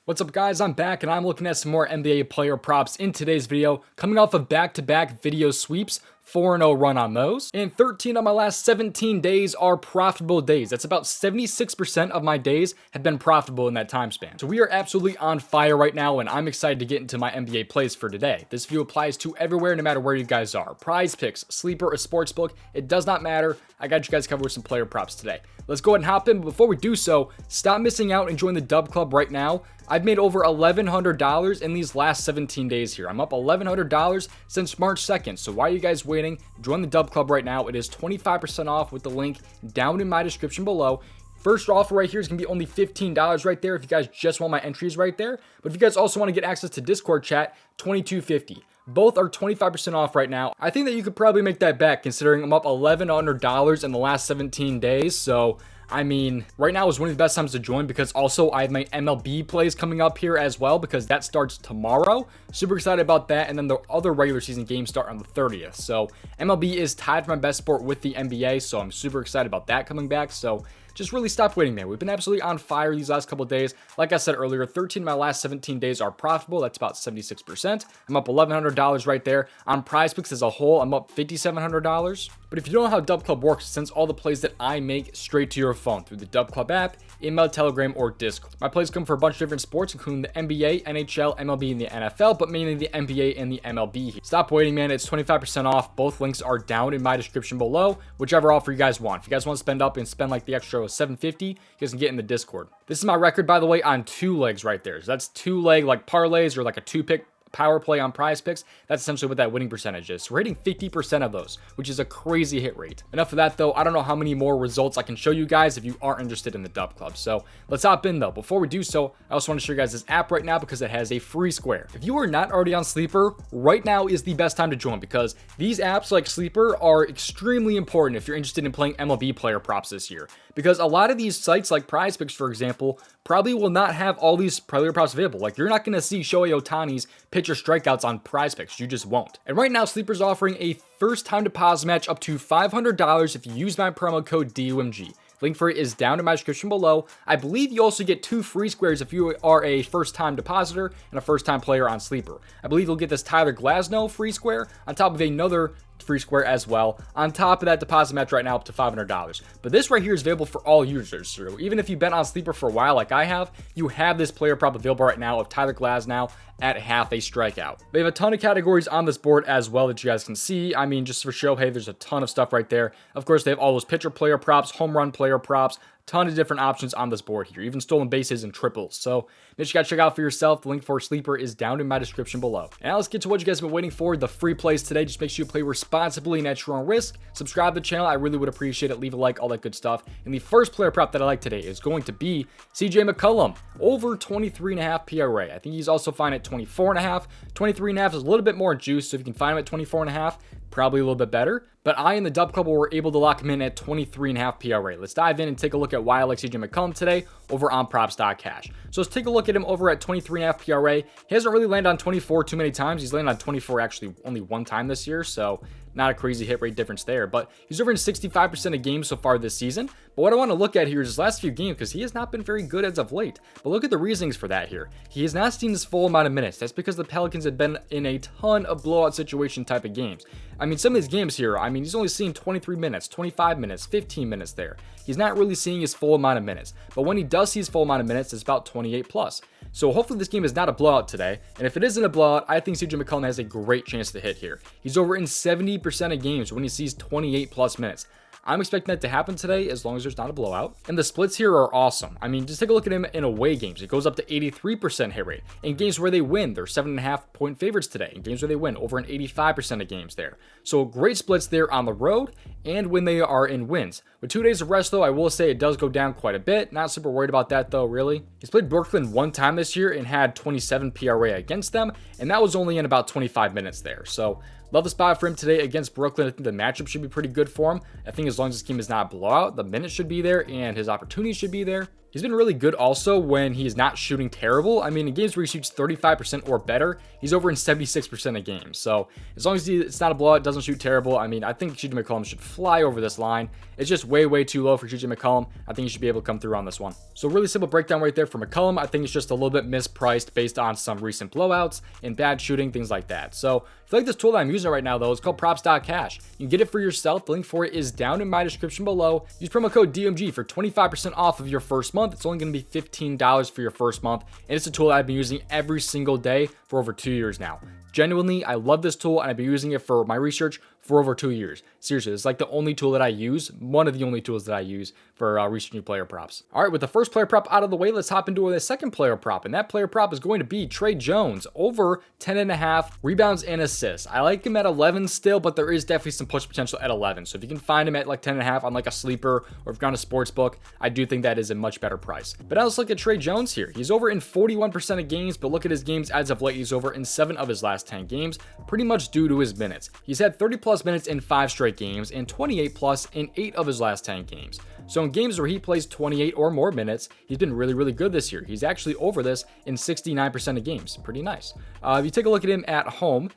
What's up guys, I'm back and I'm looking at some more NBA player props in today's video, coming off of back-to-back video sweeps, 4-0 run on those, and 13 of my last 17 days are profitable days. That's about 76% of my days have been profitable in that time span. So we are absolutely on fire right now and I'm excited to get into my NBA plays for today. This video applies to everywhere no matter where you guys are. PrizePicks, Sleeper, or Sportsbook, it does not matter. I got you guys covered with some player props today. Let's go ahead and hop in, but before we do so, stop missing out and join the DubClub right now. I've made over $1,100 in these last 17 days here. I'm up $1,100 since March 2nd. So why are you guys waiting? Join the DubClub right now. It is 25% off with the link down in my description below. First offer right here is going to be only $15 right there if you guys just want my entries right there. But if you guys also want to get access to Discord chat, $22.50. Both are 25% off right now. I think that you could probably make that back considering I'm up $1,100 in the last 17 days. So I mean, right now is one of the best times to join because also I have my MLB plays coming up here as well because that starts tomorrow. Super excited about that. And then the other regular season games start on the 30th. So MLB is tied for my best sport with the NBA. So I'm super excited about that coming back. So just really stop waiting, man. We've been absolutely on fire these last couple of days. Like I said earlier, 13 of my last 17 days are profitable. That's about 76%. I'm up $1,100 right there. On PrizePicks as a whole, I'm up $5,700. But if you don't know how DubClub works, it sends all the plays that I make straight to your phone through the DubClub app, email, Telegram, or Discord. My plays come for a bunch of different sports, including the NBA, NHL, MLB, and the NFL, but mainly the NBA and the MLB here. Stop waiting, man. It's 25% off. Both links are down in my description below, whichever offer you guys want. If you guys want to spend up and spend like the extra $750, you guys can get in the Discord. This is my record, by the way, on 2 legs right there. So that's 2-leg like parlays or like a 2-pick power play on PrizePicks. That's essentially what that winning percentage is. So we're hitting 50% of those, which is a crazy hit rate. Enough of that though. I don't know how many more results I can show you guys if you aren't interested in the DubClub. So let's hop in though. Before we do so, I also want to show you guys this app right now because it has a free square. If you are not already on Sleeper, right now is the best time to join because these apps like Sleeper are extremely important if you're interested in playing MLB player props this year. Because a lot of these sites like PrizePicks, for example, probably will not have all these player props available. Like you're not going to see Shohei Ohtani's pitcher strikeouts on PrizePicks. You just won't. And right now, Sleeper's offering a first-time deposit match up to $500 if you use my promo code DUMG. Link for it is down in my description below. I believe you also get 2 free squares if you are a first-time depositor and a first-time player on Sleeper. I believe you'll get this Tyler Glasnow free square on top of another free square as well, on top of that deposit match right now up to $500. But this right here is available for all users. So even if you've been on Sleeper for a while like I have, you have this player prop available right now of Tyler Glasnow at half a strikeout. They have a ton of categories on this board as well that you guys can see. I mean, just for Shohei, there's a ton of stuff right there. Of course, they have all those pitcher player props, home run player props, ton of different options on this board here, even stolen bases and triples. So make sure you guys check out for yourself. The link for Sleeper is down in my description below. And now let's get to what you guys have been waiting for, the free plays today. Just make sure you play responsibly and at your own risk. Subscribe to the channel. I really would appreciate it. Leave a like, all that good stuff. And the first player prop that I like today is going to be CJ McCollum, over 23.5 PRA. I think he's also fine at 24.5. 23.5 is a little bit more juice, so if you can find him at 24.5, probably a little bit better. But I and the DubClub were able to lock him in at 23.5 PRA. Let's dive in and take a look at why I like CJ McCollum today over on props.cash. So let's take a look at him over at 23.5 PRA. He hasn't really landed on 24 too many times. He's landed on 24 actually only one time this year, so not a crazy hit rate difference there. But he's over in 65% of games so far this season. But what I want to look at here is his last few games because he has not been very good as of late. But look at the reasonings for that here. He has not seen his full amount of minutes. That's because the Pelicans have been in a ton of blowout situation type of games. I mean, some of these games here, I mean, he's only seen 23 minutes, 25 minutes, 15 minutes there. He's not really seeing his full amount of minutes. But when he does see his full amount of minutes, it's about 28 plus. So hopefully this game is not a blowout today. And if it isn't a blowout, I think CJ McCollum has a great chance to hit here. He's over in 70% of games when he sees 28 plus minutes. I'm expecting that to happen today as long as there's not a blowout. And the splits here are awesome. I mean, just take a look at him in away games. It goes up to 83% hit rate. In games where they win, they're 7.5 point favorites today. In games where they win, over an 85% of games there. So great splits there on the road and when they are in wins. With 2 days of rest though, I will say it does go down quite a bit. Not super worried about that though, really. He's played Brooklyn one time this year and had 27 PRA against them. And that was only in about 25 minutes there. So love the spot for him today against Brooklyn. I think the matchup should be pretty good for him. I think as long as this game is not a blowout, the minutes should be there and his opportunities should be there. He's been really good also when he's not shooting terrible. I mean, in games where he shoots 35% or better, he's over in 76% of games. So as long as it's not a blowout, doesn't shoot terrible, I mean, I think CJ McCollum should fly over this line. It's just way, way too low for CJ McCollum. I think he should be able to come through on this one. So really simple breakdown right there for McCollum. I think it's just a little bit mispriced based on some recent blowouts and bad shooting, things like that. So if you like this tool that I'm using right now, though, it's called props.cash. You can get it for yourself. The link for it is down in my description below. Use promo code DMG for 25% off of your first month. It's only going to be $15 for your first month. And it's a tool that I've been using every single day for over 2 years now. Genuinely, I love this tool and I've been using it for my research for over 2 years. Seriously, it's like the only tool that I use, one of the only tools that I use for researching player props. All right, with the first player prop out of the way, let's hop into the second player prop. And that player prop is going to be Trey Jones, over 10.5 rebounds and assists. I like him at 11 still, but there is definitely some push potential at 11. So if you can find him at like 10.5 on like a sleeper, or if you're on a sports book, I do think that is a much better price. But now let's look at Trey Jones here. He's over in 41% of games, but look at his games as of late. He's over in 7 of his last 10 games, pretty much due to his minutes. He's had 30 plus minutes in 5 straight games and 28 plus in 8 of his last 10 games. So in games where he plays 28 or more minutes, he's been really, really good this year. He's actually over this in 69% of games. Pretty nice. If you take a look at him at home,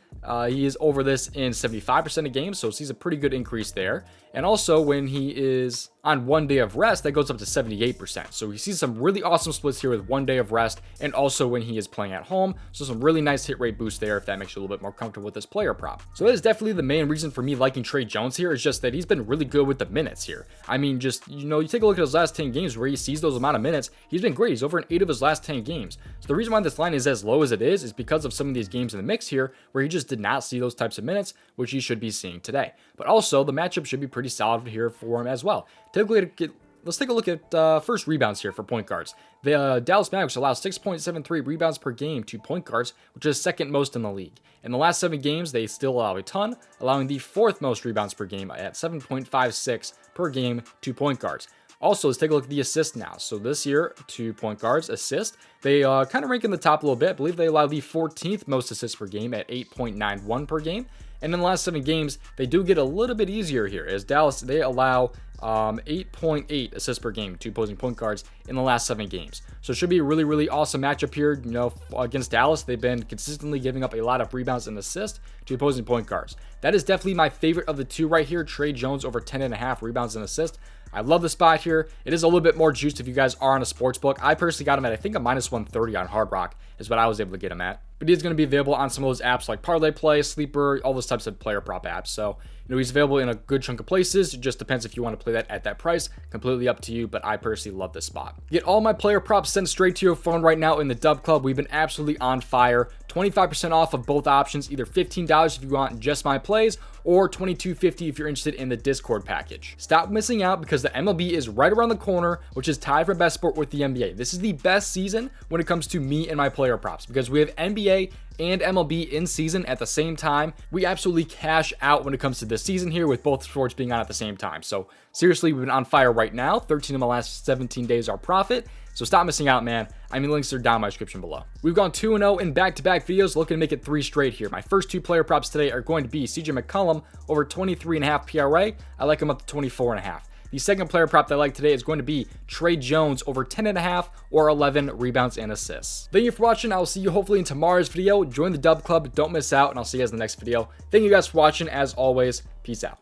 he is over this in 75% of games, so it sees a pretty good increase there. And also when he is on 1 day of rest, that goes up to 78%. So we see some really awesome splits here with 1 day of rest, and also when he is playing at home. So some really nice hit rate boost there if that makes you a little bit more comfortable with this player prop. So that is definitely the main reason for me liking Trey Jones here, is just that he's been really good with the minutes here. I mean, just, you know, you take a look at his last 10 games where he sees those amount of minutes, he's been great. He's over in 8 of his last 10 games. So the reason why this line is as low as it is because of some of these games in the mix here where he just did not see those types of minutes, which he should be seeing today. But also the matchup should be pretty solid here for him as well. Let's take a look at first rebounds here for point guards. The Dallas Mavericks allow 6.73 rebounds per game to point guards, which is second most in the league. In the last 7 games, they still allow a ton, allowing the 4th most rebounds per game at 7.56 per game to point guards. Also, let's take a look at the assists now. So this year, to point guards, assist, they kind of rank in the top a little bit. I believe they allow the 14th most assists per game at 8.91 per game. And in the last 7 games, they do get a little bit easier here, as Dallas, they allow 8.8 assists per game to opposing point guards in the last 7 games. So it should be a really, really awesome matchup here. You know, against Dallas, they've been consistently giving up a lot of rebounds and assists to opposing point guards. That is definitely my favorite of the two right here. Trey Jones over 10.5 rebounds and assists. I love the spot here. It is a little bit more juiced if you guys are on a sports book. I personally got him at, I think, a -130 on Hard Rock is what I was able to get him at. But he's going to be available on some of those apps like Parlay Play, Sleeper, all those types of player prop apps. So, you know, he's available in a good chunk of places. It just depends if you want to play that at that price. Completely up to you, but I personally love this spot. Get all my player props sent straight to your phone right now in the DubClub. We've been absolutely on fire. 25% off of both options, either $15 if you want just my plays, or $22.50 if you're interested in the Discord package. Stop missing out because the MLB is right around the corner, which is tied for best sport with the NBA. This is the best season when it comes to me and my player props because we have NBA and MLB in season at the same time. We absolutely cash out when it comes to this season here with both sports being on at the same time. So seriously, we've been on fire right now. 13 of the last 17 days are profit. So stop missing out, man. I mean, links are down in my description below. We've gone 2-0 in back-to-back videos, looking to make it 3 straight here. My first 2 player props today are going to be CJ McCollum over 23.5 PRA. I like him up to 24.5. The second player prop that I like today is going to be Trey Jones over 10.5 or 11 rebounds and assists. Thank you for watching. I will see you hopefully in tomorrow's video. Join the DubClub. Don't miss out, and I'll see you guys in the next video. Thank you guys for watching. As always, peace out.